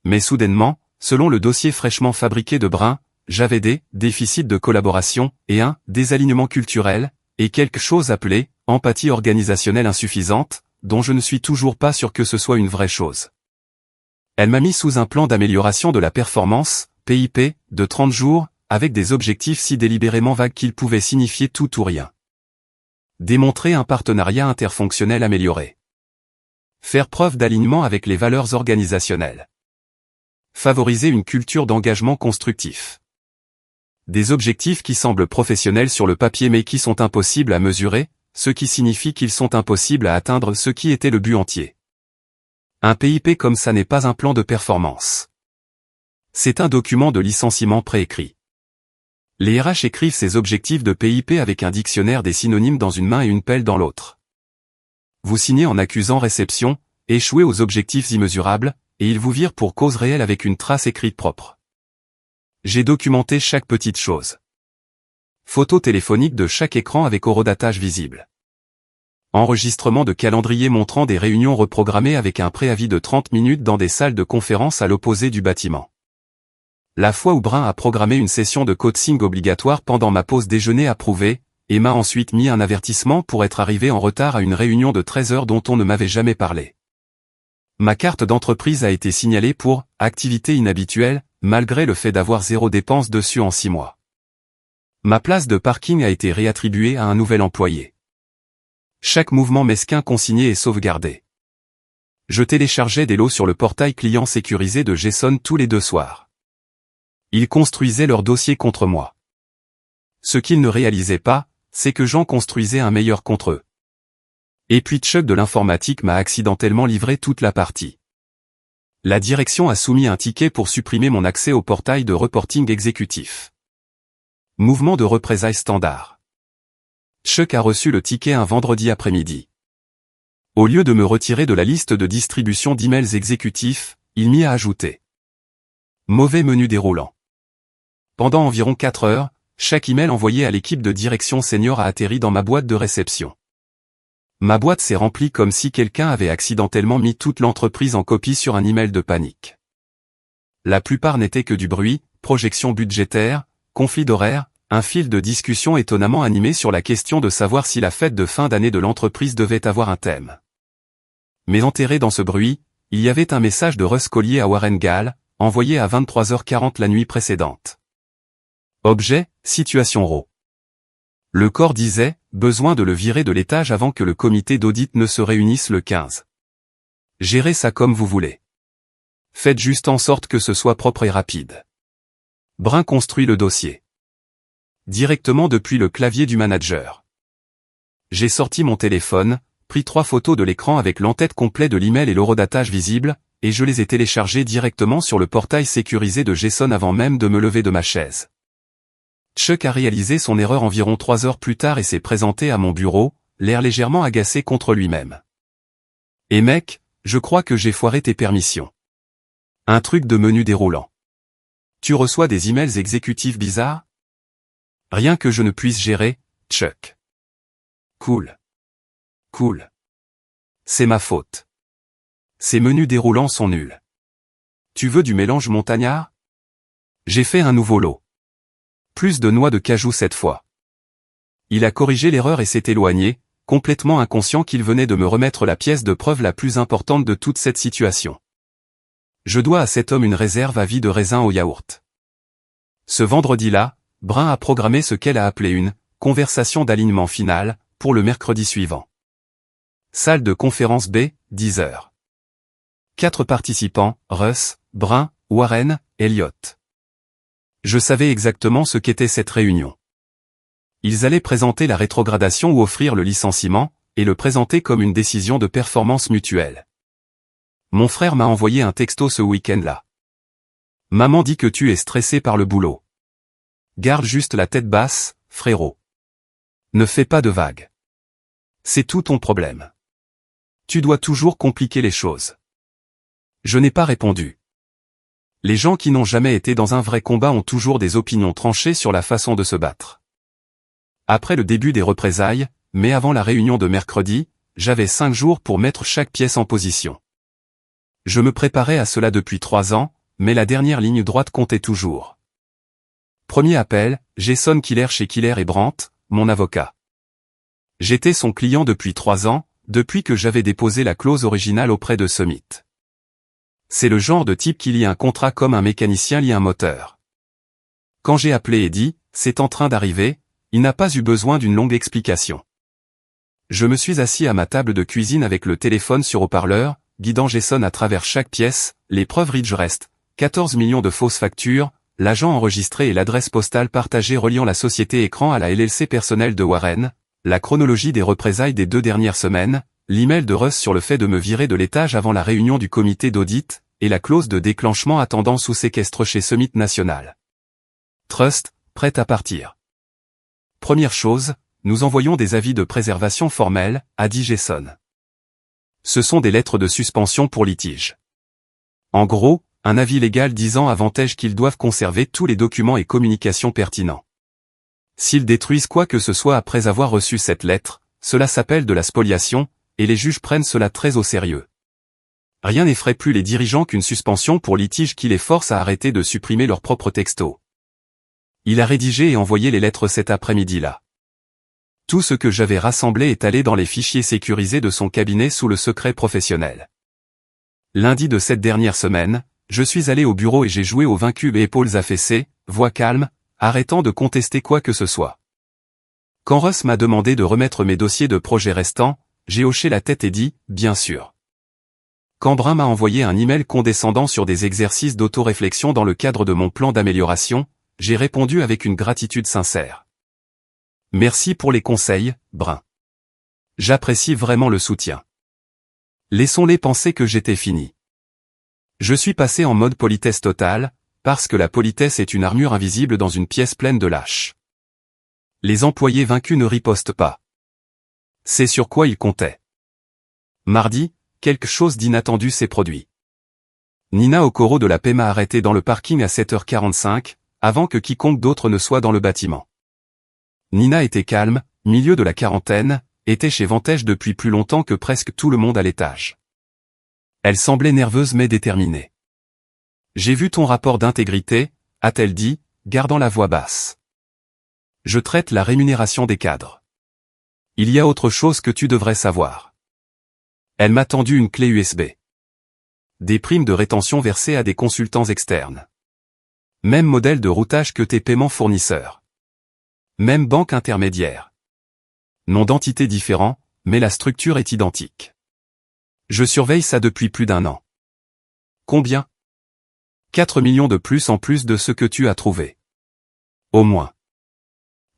Mais soudainement, selon le dossier fraîchement fabriqué de Brin, j'avais des déficits de collaboration et un désalignement culturel, et quelque chose appelé empathie organisationnelle insuffisante, dont je ne suis toujours pas sûr que ce soit une vraie chose. Elle m'a mis sous un plan d'amélioration de la performance, PIP, de 30 jours, avec des objectifs si délibérément vagues qu'ils pouvaient signifier tout ou rien. Démontrer un partenariat interfonctionnel amélioré. Faire preuve d'alignement avec les valeurs organisationnelles. Favoriser une culture d'engagement constructif. Des objectifs qui semblent professionnels sur le papier mais qui sont impossibles à mesurer, ce qui signifie qu'ils sont impossibles à atteindre, ce qui était le but entier. Un PIP comme ça n'est pas un plan de performance. C'est un document de licenciement préécrit. Les RH écrivent ces objectifs de PIP avec un dictionnaire des synonymes dans une main et une pelle dans l'autre. Vous signez en accusant réception, échoué aux objectifs immesurables, et ils vous virent pour cause réelle avec une trace écrite propre. J'ai documenté chaque petite chose. Photo téléphonique de chaque écran avec horodatage visible. Enregistrement de calendrier montrant des réunions reprogrammées avec un préavis de 30 minutes dans des salles de conférence à l'opposé du bâtiment. La fois où Brun a programmé une session de coaching obligatoire pendant ma pause déjeuner approuvée, et m'a ensuite mis un avertissement pour être arrivé en retard à une réunion de 13 heures dont on ne m'avait jamais parlé. Ma carte d'entreprise a été signalée pour « activité inhabituelle », malgré le fait d'avoir 0 dépense dessus en 6 mois. Ma place de parking a été réattribuée à un nouvel employé. Chaque mouvement mesquin consigné et sauvegardé. Je téléchargeais des lots sur le portail client sécurisé de Jason tous les 2 soirs. Ils construisaient leur dossier contre moi. Ce qu'ils ne réalisaient pas, c'est que j'en construisais un meilleur contre eux. Et puis Chuck de l'informatique m'a accidentellement livré toute la partie. La direction a soumis un ticket pour supprimer mon accès au portail de reporting exécutif. Mouvement de représailles standard. Chuck a reçu le ticket un vendredi après-midi. Au lieu de me retirer de la liste de distribution d'emails exécutifs, il m'y a ajouté. Mauvais menu déroulant. Pendant environ 4 heures, chaque email envoyé à l'équipe de direction senior a atterri dans ma boîte de réception. Ma boîte s'est remplie comme si quelqu'un avait accidentellement mis toute l'entreprise en copie sur un email de panique. La plupart n'étaient que du bruit, projection budgétaire, conflit d'horaire, un fil de discussion étonnamment animé sur la question de savoir si la fête de fin d'année de l'entreprise devait avoir un thème. Mais enterré dans ce bruit, il y avait un message de Russ Collier à Warren Gall, envoyé à 23h40 la nuit précédente. Objet, situation RAW. Le corps disait, besoin de le virer de l'étage avant que le comité d'audit ne se réunisse le 15. Gérez ça comme vous voulez. Faites juste en sorte que ce soit propre et rapide. Brun construit le dossier. Directement depuis le clavier du manager. J'ai sorti mon téléphone, pris 3 photos de l'écran avec l'entête complet de l'email et l'horodatage visible, et je les ai téléchargées directement sur le portail sécurisé de Jason avant même de me lever de ma chaise. Chuck a réalisé son erreur environ 3 heures plus tard et s'est présenté à mon bureau, l'air légèrement agacé contre lui-même. Et mec, je crois que j'ai foiré tes permissions. Un truc de menu déroulant. Tu reçois des emails exécutifs bizarres? Rien que je ne puisse gérer, Chuck. Cool. Cool. C'est ma faute. Ces menus déroulants sont nuls. Tu veux du mélange montagnard? J'ai fait un nouveau lot. Plus de noix de cajou cette fois. Il a corrigé l'erreur et s'est éloigné, complètement inconscient qu'il venait de me remettre la pièce de preuve la plus importante de toute cette situation. Je dois à cet homme une réserve à vie de raisin au yaourt. Ce vendredi-là, Brun a programmé ce qu'elle a appelé une « conversation d'alignement finale » pour le mercredi suivant. Salle de conférence B, 10h. 4 participants, Russ, Brun, Warren, Elliott. Je savais exactement ce qu'était cette réunion. Ils allaient présenter la rétrogradation ou offrir le licenciement, et le présenter comme une décision de performance mutuelle. Mon frère m'a envoyé un texto ce week-end-là. Maman dit que tu es stressé par le boulot. Garde juste la tête basse, frérot. Ne fais pas de vagues. C'est tout ton problème. Tu dois toujours compliquer les choses. Je n'ai pas répondu. Les gens qui n'ont jamais été dans un vrai combat ont toujours des opinions tranchées sur la façon de se battre. Après le début des représailles, mais avant la réunion de mercredi, j'avais 5 jours pour mettre chaque pièce en position. Je me préparais à cela depuis 3 ans, mais la dernière ligne droite comptait toujours. Premier appel, Jason Killer chez Killer et Brandt, mon avocat. J'étais son client depuis 3 ans, depuis que j'avais déposé la clause originale auprès de Summit. C'est le genre de type qui lit un contrat comme un mécanicien lit un moteur. Quand j'ai appelé et dit « c'est en train d'arriver », il n'a pas eu besoin d'une longue explication. Je me suis assis à ma table de cuisine avec le téléphone sur haut-parleur, guidant Jason à travers chaque pièce, les preuves Ridge restent, 14 millions de fausses factures, l'agent enregistré et l'adresse postale partagée reliant la société écran à la LLC personnelle de Warren, la chronologie des représailles des 2 dernières semaines, l'email de Russ sur le fait de me virer de l'étage avant la réunion du comité d'audit, et la clause de déclenchement attendant sous séquestre chez Summit National. Trust, prête à partir. Première chose, nous envoyons des avis de préservation formels, a dit Jason. Ce sont des lettres de suspension pour litige. En gros, un avis légal disant à Vantage qu'ils doivent conserver tous les documents et communications pertinents. S'ils détruisent quoi que ce soit après avoir reçu cette lettre, cela s'appelle de la spoliation, et les juges prennent cela très au sérieux. Rien n'effraie plus les dirigeants qu'une suspension pour litige qui les force à arrêter de supprimer leurs propres textos. Il a rédigé et envoyé les lettres cet après-midi-là. Tout ce que j'avais rassemblé est allé dans les fichiers sécurisés de son cabinet sous le secret professionnel. Lundi de cette dernière semaine, je suis allé au bureau et j'ai joué au vaincu et épaules affaissées, voix calme, arrêtant de contester quoi que ce soit. Quand Russ m'a demandé de remettre mes dossiers de projet restants, j'ai hoché la tête et dit, bien sûr. Quand Brun m'a envoyé un email condescendant sur des exercices d'auto-réflexion dans le cadre de mon plan d'amélioration, j'ai répondu avec une gratitude sincère. Merci pour les conseils, Brun. J'apprécie vraiment le soutien. Laissons-les penser que j'étais fini. Je suis passé en mode politesse totale, parce que la politesse est une armure invisible dans une pièce pleine de lâches. Les employés vaincus ne ripostent pas. C'est sur quoi ils comptaient. Mardi, quelque chose d'inattendu s'est produit. Nina Okoro de la PEMA m'a arrêté dans le parking à 7h45, avant que quiconque d'autre ne soit dans le bâtiment. Nina était calme, milieu de la quarantaine, était chez Vantage depuis plus longtemps que presque tout le monde à l'étage. Elle semblait nerveuse mais déterminée. J'ai vu ton rapport d'intégrité, a-t-elle dit, gardant la voix basse. Je traite la rémunération des cadres. Il y a autre chose que tu devrais savoir. Elle m'a tendu une clé USB. Des primes de rétention versées à des consultants externes. Même modèle de routage que tes paiements fournisseurs. Même banque intermédiaire. Nom d'entité différent, mais la structure est identique. Je surveille ça depuis plus d'1 an. Combien ? 4 millions de plus en plus de ce que tu as trouvé. Au moins.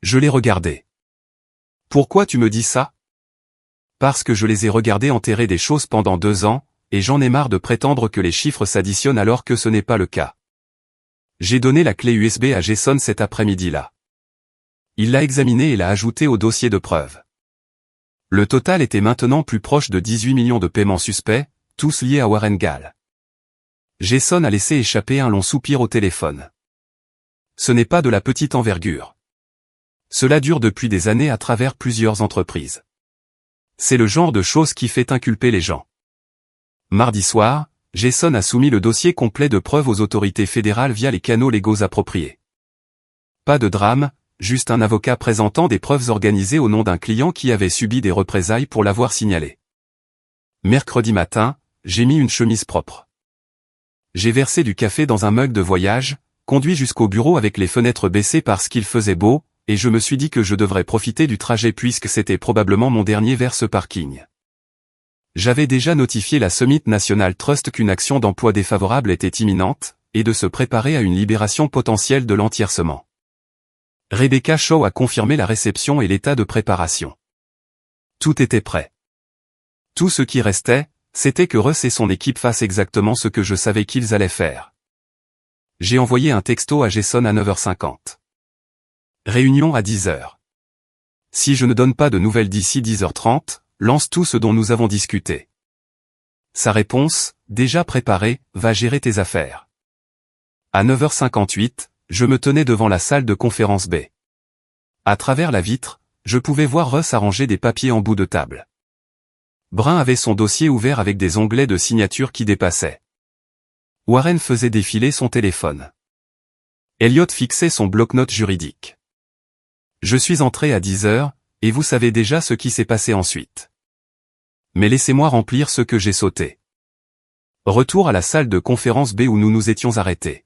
Je l'ai regardé. Pourquoi tu me dis ça ? Parce que je les ai regardés enterrer des choses pendant 2 ans, et j'en ai marre de prétendre que les chiffres s'additionnent alors que ce n'est pas le cas. J'ai donné la clé USB à Jason cet après-midi-là. Il l'a examinée et l'a ajoutée au dossier de preuve. Le total était maintenant plus proche de 18 millions de paiements suspects, tous liés à Warren Gall. Jason a laissé échapper un long soupir au téléphone. Ce n'est pas de la petite envergure. Cela dure depuis des années à travers plusieurs entreprises. C'est le genre de choses qui fait inculper les gens. Mardi soir, Jason a soumis le dossier complet de preuves aux autorités fédérales via les canaux légaux appropriés. Pas de drame, juste un avocat présentant des preuves organisées au nom d'un client qui avait subi des représailles pour l'avoir signalé. Mercredi matin, j'ai mis une chemise propre. J'ai versé du café dans un mug de voyage, conduit jusqu'au bureau avec les fenêtres baissées parce qu'il faisait beau, et je me suis dit que je devrais profiter du trajet puisque c'était probablement mon dernier vers ce parking. J'avais déjà notifié la Summit National Trust qu'une action d'emploi défavorable était imminente, et de se préparer à une libération potentielle de l'entiercement. Rebecca Shaw a confirmé la réception et l'état de préparation. Tout était prêt. Tout ce qui restait, c'était que Russ et son équipe fassent exactement ce que je savais qu'ils allaient faire. J'ai envoyé un texto à Jason à 9h50. Réunion à 10h. Si je ne donne pas de nouvelles d'ici 10h30, lance tout ce dont nous avons discuté. Sa réponse, déjà préparée, va gérer tes affaires. À 9h58, je me tenais devant la salle de conférence B. À travers la vitre, je pouvais voir Russ arranger des papiers en bout de table. Brun avait son dossier ouvert avec des onglets de signature qui dépassaient. Warren faisait défiler son téléphone. Elliot fixait son bloc-notes juridique. Je suis entré à 10h, et vous savez déjà ce qui s'est passé ensuite. Mais laissez-moi remplir ce que j'ai sauté. Retour à la salle de conférence B où nous nous étions arrêtés.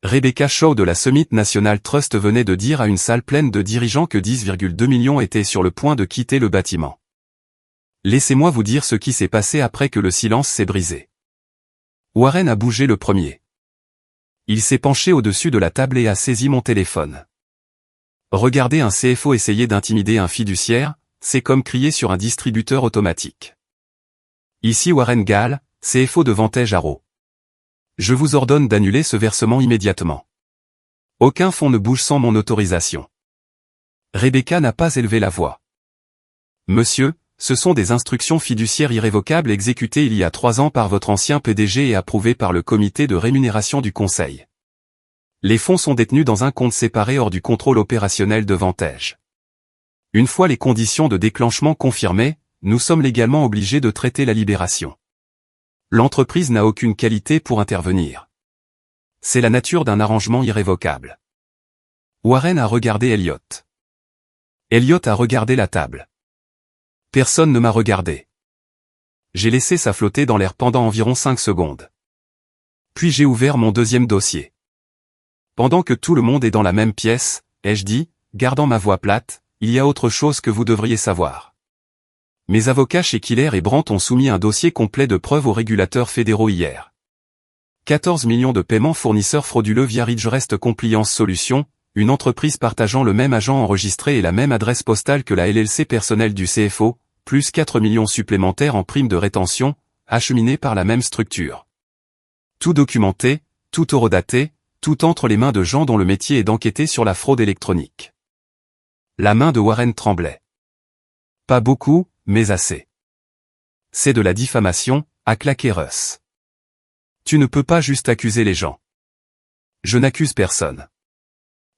Rebecca Shaw de la Summit National Trust venait de dire à une salle pleine de dirigeants que 10,2 millions étaient sur le point de quitter le bâtiment. Laissez-moi vous dire ce qui s'est passé après que le silence s'est brisé. Warren a bougé le premier. Il s'est penché au-dessus de la table et a saisi mon téléphone. Regarder un CFO essayer d'intimider un fiduciaire, c'est comme crier sur un distributeur automatique. Ici Warren Gall, CFO de Vantage Arrow. Je vous ordonne d'annuler ce versement immédiatement. Aucun fonds ne bouge sans mon autorisation. Rebecca n'a pas élevé la voix. Monsieur, ce sont des instructions fiduciaires irrévocables exécutées il y a 3 ans par votre ancien PDG et approuvées par le comité de rémunération du conseil. Les fonds sont détenus dans un compte séparé hors du contrôle opérationnel de Vantage. Une fois les conditions de déclenchement confirmées, nous sommes légalement obligés de traiter la libération. L'entreprise n'a aucune qualité pour intervenir. C'est la nature d'un arrangement irrévocable. Warren a regardé Elliot. Elliot a regardé la table. Personne ne m'a regardé. J'ai laissé ça flotter dans l'air pendant environ 5 secondes. Puis j'ai ouvert mon deuxième dossier. Pendant que tout le monde est dans la même pièce, ai-je dit, gardant ma voix plate, il y a autre chose que vous devriez savoir. Mes avocats chez Killer et Brandt ont soumis un dossier complet de preuves aux régulateurs fédéraux hier. 14 millions de paiements fournisseurs frauduleux via Ridgerest Compliance Solutions, une entreprise partageant le même agent enregistré et la même adresse postale que la LLC personnelle du CFO, plus 4 millions supplémentaires en primes de rétention, acheminés par la même structure. Tout documenté, tout horodaté, tout entre les mains de gens dont le métier est d'enquêter sur la fraude électronique. La main de Warren tremblait. Pas beaucoup, mais assez. C'est de la diffamation, a claqué Russ. Tu ne peux pas juste accuser les gens. Je n'accuse personne.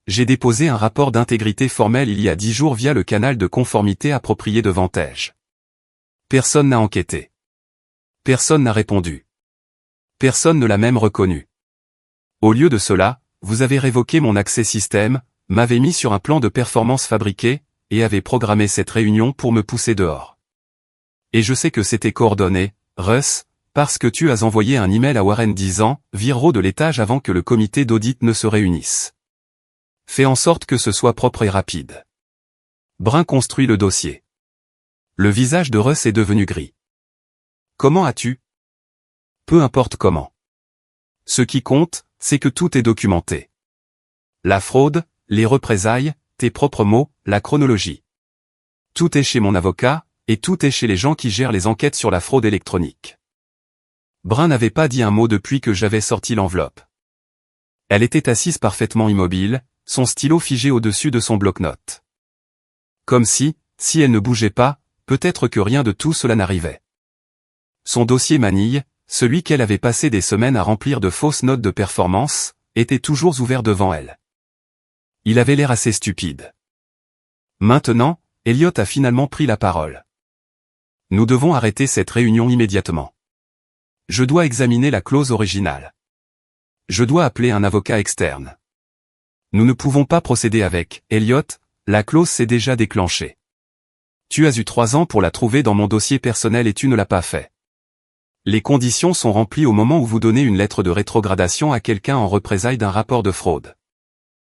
J'ai déposé un rapport d'intégrité formel il y a 10 jours via le canal de conformité approprié de Vantage. Personne n'a enquêté. Personne n'a répondu. Personne ne l'a même reconnu. Au lieu de cela, vous avez révoqué mon accès système, m'avez mis sur un plan de performance fabriqué, et avez programmé cette réunion pour me pousser dehors. Et je sais que c'était coordonné, Russ, parce que tu as envoyé un email à Warren disant « Vire-ro de l'étage avant que le comité d'audit ne se réunisse. Fais en sorte que ce soit propre et rapide. » Brun construit le dossier. Le visage de Russ est devenu gris. Comment as-tu ? Peu importe comment. Ce qui compte, c'est que tout est documenté. La fraude, les représailles, tes propres mots, la chronologie. Tout est chez mon avocat, et tout est chez les gens qui gèrent les enquêtes sur la fraude électronique. Brun n'avait pas dit un mot depuis que j'avais sorti l'enveloppe. Elle était assise parfaitement immobile, son stylo figé au-dessus de son bloc-notes. Comme si elle ne bougeait pas, peut-être que rien de tout cela n'arrivait. Son dossier manille, celui qu'elle avait passé des semaines à remplir de fausses notes de performance, était toujours ouvert devant elle. Il avait l'air assez stupide. Maintenant, Elliot a finalement pris la parole. Nous devons arrêter cette réunion immédiatement. Je dois examiner la clause originale. Je dois appeler un avocat externe. Nous ne pouvons pas procéder avec, Elliot, la clause s'est déjà déclenchée. Tu as eu 3 ans pour la trouver dans mon dossier personnel et tu ne l'as pas fait. Les conditions sont remplies au moment où vous donnez une lettre de rétrogradation à quelqu'un en représailles d'un rapport de fraude.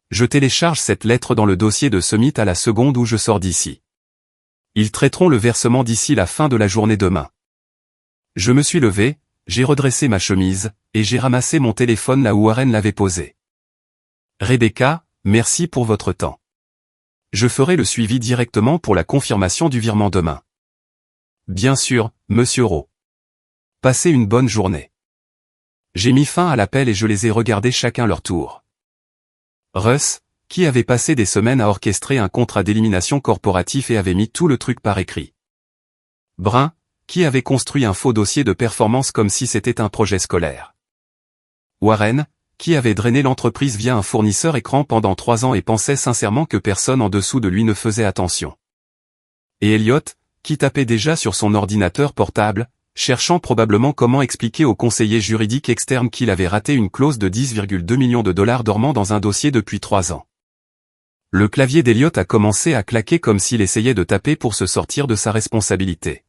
Je télécharge cette lettre dans le dossier de Summit à la seconde où je sors d'ici. Ils traiteront le versement d'ici la fin de la journée demain. Je me suis levé, j'ai redressé ma chemise, et j'ai ramassé mon téléphone là où Warren l'avait posé. Rebecca, merci pour votre temps. Je ferai le suivi directement pour la confirmation du virement demain. Bien sûr, Monsieur Rowe. Passez une bonne journée. J'ai mis fin à l'appel et je les ai regardés chacun leur tour. Russ, qui avait passé des semaines à orchestrer un contrat d'élimination corporatif et avait mis tout le truc par écrit. Brun, qui avait construit un faux dossier de performance comme si c'était un projet scolaire. Warren, qui avait drainé l'entreprise via un fournisseur écran pendant 3 ans et pensait sincèrement que personne en dessous de lui ne faisait attention. Et Elliot, qui tapait déjà sur son ordinateur portable, cherchant probablement comment expliquer au conseiller juridique externe qu'il avait raté une clause de 10,2 millions de dollars dormant dans un dossier depuis 3 ans. Le clavier d'Elliot a commencé à claquer comme s'il essayait de taper pour se sortir de sa responsabilité.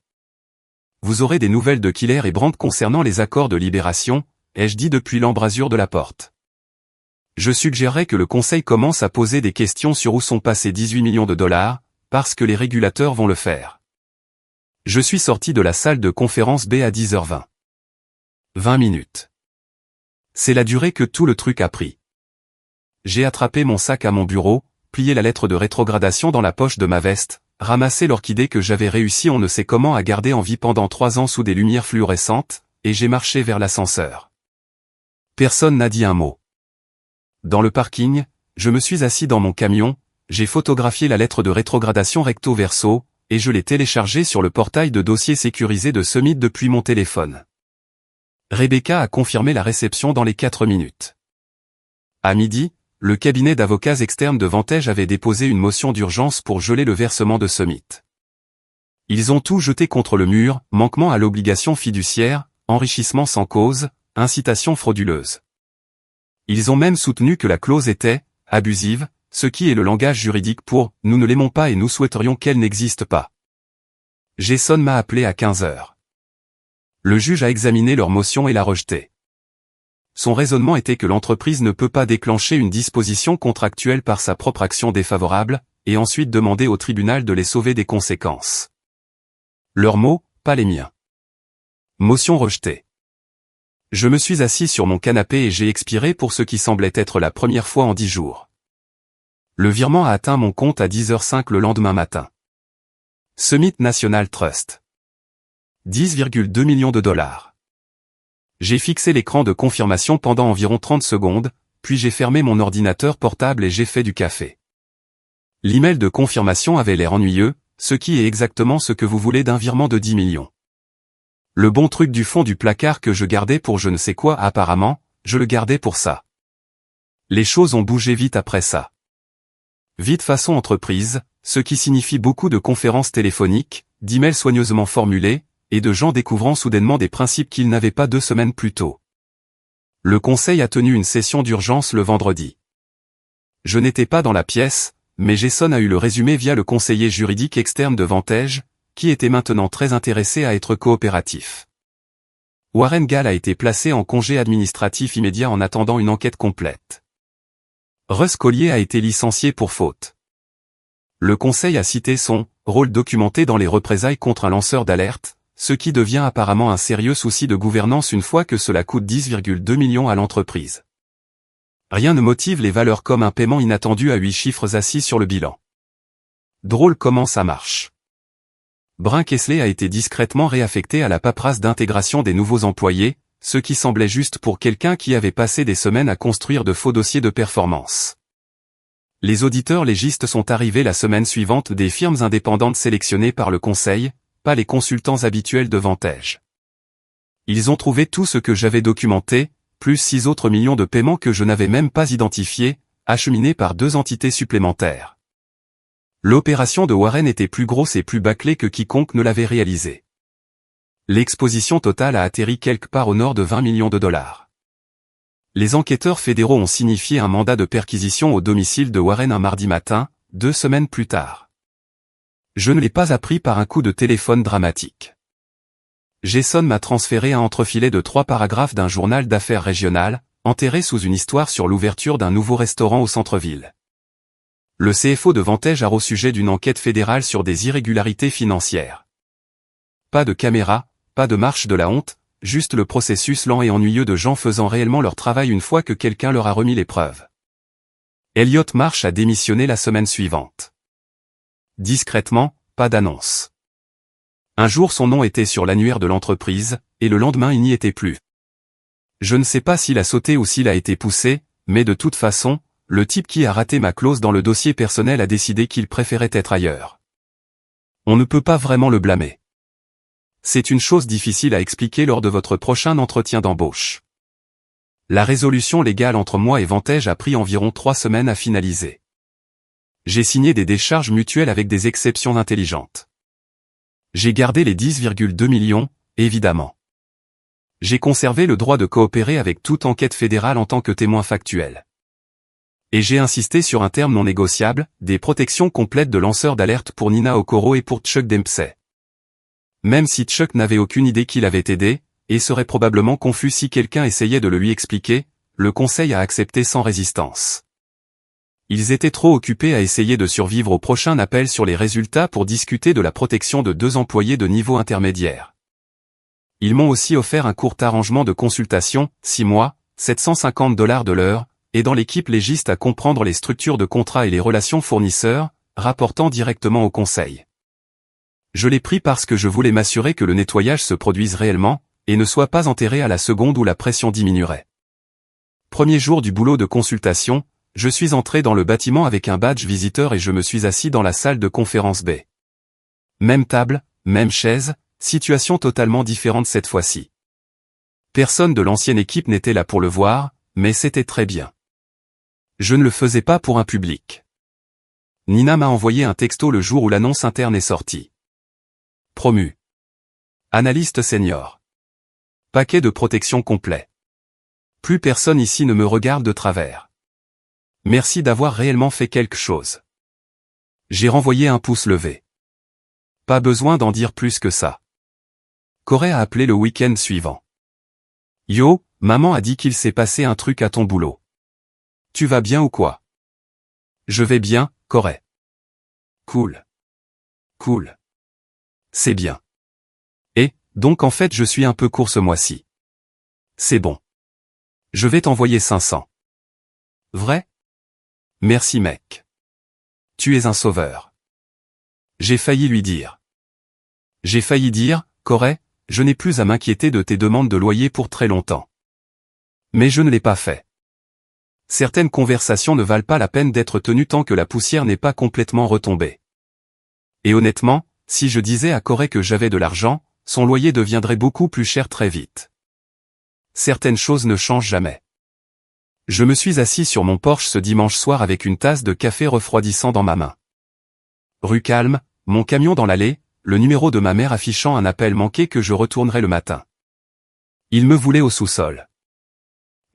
Vous aurez des nouvelles de Killer et Brandt concernant les accords de libération, ai-je dit depuis l'embrasure de la porte. Je suggérerais que le conseil commence à poser des questions sur où sont passés 18 millions de dollars, parce que les régulateurs vont le faire. Je suis sorti de la salle de conférence B à 10h20. 20 minutes. C'est la durée que tout le truc a pris. J'ai attrapé mon sac à mon bureau, plié la lettre de rétrogradation dans la poche de ma veste, ramassé l'orchidée que j'avais réussi on ne sait comment à garder en vie pendant 3 ans sous des lumières fluorescentes, et j'ai marché vers l'ascenseur. Personne n'a dit un mot. Dans le parking, Je me suis assis dans mon camion, j'ai photographié la lettre de rétrogradation recto verso, et je l'ai téléchargée sur le portail de dossier sécurisé de Summit depuis mon téléphone. Rebecca a confirmé la réception dans les 4 minutes. À midi, le cabinet d'avocats externes de Vantage avait déposé une motion d'urgence pour geler le versement de Summit. Ils ont tout jeté contre le mur, manquement à l'obligation fiduciaire, enrichissement sans cause, incitation frauduleuse. Ils ont même soutenu que la clause était abusive, ce qui est le langage juridique pour « nous ne l'aimons pas et nous souhaiterions qu'elle n'existe pas ». Jason m'a appelé à 15 heures. Le juge a examiné leur motion et l'a rejetée. Son raisonnement était que l'entreprise ne peut pas déclencher une disposition contractuelle par sa propre action défavorable, et ensuite demander au tribunal de les sauver des conséquences. Leurs mots, pas les miens. Motion rejetée. Je me suis assis sur mon canapé et j'ai expiré pour ce qui semblait être la première fois en 10 jours. Le virement a atteint mon compte à 10h05 le lendemain matin. Summit National Trust. 10,2 millions de dollars. J'ai fixé l'écran de confirmation pendant environ 30 secondes, puis j'ai fermé mon ordinateur portable et j'ai fait du café. L'email de confirmation avait l'air ennuyeux, ce qui est exactement ce que vous voulez d'un virement de 10 millions. Le bon truc du fond du placard que je gardais pour je ne sais quoi apparemment, je le gardais pour ça. Les choses ont bougé vite après ça. Vite façon entreprise, ce qui signifie beaucoup de conférences téléphoniques, d'emails soigneusement formulés, et de gens découvrant soudainement des principes qu'ils n'avaient pas 2 semaines plus tôt. Le conseil a tenu une session d'urgence le vendredi. Je n'étais pas dans la pièce, mais Jason a eu le résumé via le conseiller juridique externe de Vantage, qui était maintenant très intéressé à être coopératif. Warren Gall a été placé en congé administratif immédiat en attendant une enquête complète. Russ Collier a été licencié pour faute. Le conseil a cité son rôle documenté dans les représailles contre un lanceur d'alerte, ce qui devient apparemment un sérieux souci de gouvernance une fois que cela coûte 10,2 millions à l'entreprise. Rien ne motive les valeurs comme un paiement inattendu à 8 chiffres assis sur le bilan. Drôle comment ça marche. Brun Kessler a été discrètement réaffecté à la paperasse d'intégration des nouveaux employés, ce qui semblait juste pour quelqu'un qui avait passé des semaines à construire de faux dossiers de performance. Les auditeurs légistes sont arrivés la semaine suivante des firmes indépendantes sélectionnées par le conseil, pas les consultants habituels de Vantage. Ils ont trouvé tout ce que j'avais documenté, plus 6 autres millions de paiements que je n'avais même pas identifiés, acheminés par 2 entités supplémentaires. L'opération de Warren était plus grosse et plus bâclée que quiconque ne l'avait réalisée. L'exposition totale a atterri quelque part au nord de 20 millions de dollars. Les enquêteurs fédéraux ont signifié un mandat de perquisition au domicile de Warren un mardi matin, 2 semaines plus tard. Je ne l'ai pas appris par un coup de téléphone dramatique. Jason m'a transféré un entrefilet de 3 paragraphes d'un journal d'affaires régional, enterré sous une histoire sur l'ouverture d'un nouveau restaurant au centre-ville. Le CFO de Vantage a au sujet d'une enquête fédérale sur des irrégularités financières. Pas de caméra, pas de marche de la honte, juste le processus lent et ennuyeux de gens faisant réellement leur travail une fois que quelqu'un leur a remis les preuves. Elliot Marsh a démissionné la semaine suivante. Discrètement, pas d'annonce. Un jour son nom était sur l'annuaire de l'entreprise, et le lendemain il n'y était plus. Je ne sais pas s'il a sauté ou s'il a été poussé, mais de toute façon, le type qui a raté ma clause dans le dossier personnel a décidé qu'il préférait être ailleurs. On ne peut pas vraiment le blâmer. C'est une chose difficile à expliquer lors de votre prochain entretien d'embauche. La résolution légale entre moi et Vantage a pris environ 3 semaines à finaliser. J'ai signé des décharges mutuelles avec des exceptions intelligentes. J'ai gardé les 10,2 millions, évidemment. J'ai conservé le droit de coopérer avec toute enquête fédérale en tant que témoin factuel. Et j'ai insisté sur un terme non négociable, des protections complètes de lanceurs d'alerte pour Nina Okoro et pour Chuck Dempsey. Même si Chuck n'avait aucune idée qu'il avait aidé, et serait probablement confus si quelqu'un essayait de le lui expliquer, le conseil a accepté sans résistance. Ils étaient trop occupés à essayer de survivre au prochain appel sur les résultats pour discuter de la protection de 2 employés de niveau intermédiaire. Ils m'ont aussi offert un court arrangement de consultation, 6 mois, $750 de l'heure, aidant l'équipe légiste à comprendre les structures de contrat et les relations fournisseurs, rapportant directement au conseil. Je l'ai pris parce que je voulais m'assurer que le nettoyage se produise réellement, et ne soit pas enterré à la seconde où la pression diminuerait. Premier jour du boulot de consultation, Je suis entré dans le bâtiment avec un badge visiteur et je me suis assis dans la salle de conférence B. Même table, même chaise, situation totalement différente cette fois-ci. Personne de l'ancienne équipe n'était là pour le voir, mais c'était très bien. Je ne le faisais pas pour un public. Nina m'a envoyé un texto le jour où l'annonce interne est sortie. Promu. Analyste senior. Paquet de protection complet. Plus personne ici ne me regarde de travers. Merci d'avoir réellement fait quelque chose. J'ai renvoyé un pouce levé. Pas besoin d'en dire plus que ça. Corey a appelé le week-end suivant. Yo, maman a dit qu'il s'est passé un truc à ton boulot. Tu vas bien ou quoi? Je vais bien, Corey. Cool. Cool. C'est bien. Et, donc en fait je suis un peu court ce mois-ci. C'est bon. Je vais t'envoyer 500. Vrai? Merci mec. Tu es un sauveur. J'ai failli lui dire. J'ai failli dire, Corey, je n'ai plus à m'inquiéter de tes demandes de loyer pour très longtemps. Mais je ne l'ai pas fait. Certaines conversations ne valent pas la peine d'être tenues tant que la poussière n'est pas complètement retombée. Et honnêtement, si je disais à Corey que j'avais de l'argent, son loyer deviendrait beaucoup plus cher très vite. Certaines choses ne changent jamais. Je me suis assis sur mon porche ce dimanche soir avec une tasse de café refroidissant dans ma main. Rue calme, mon camion dans l'allée, le numéro de ma mère affichant un appel manqué que je retournerai le matin. Il me voulait au sous-sol.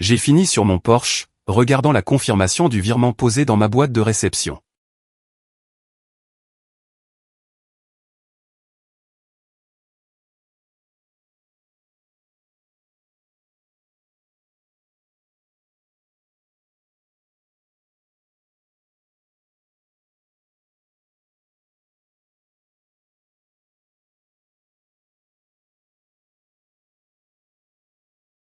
J'ai fini sur mon porche, regardant la confirmation du virement posé dans ma boîte de réception.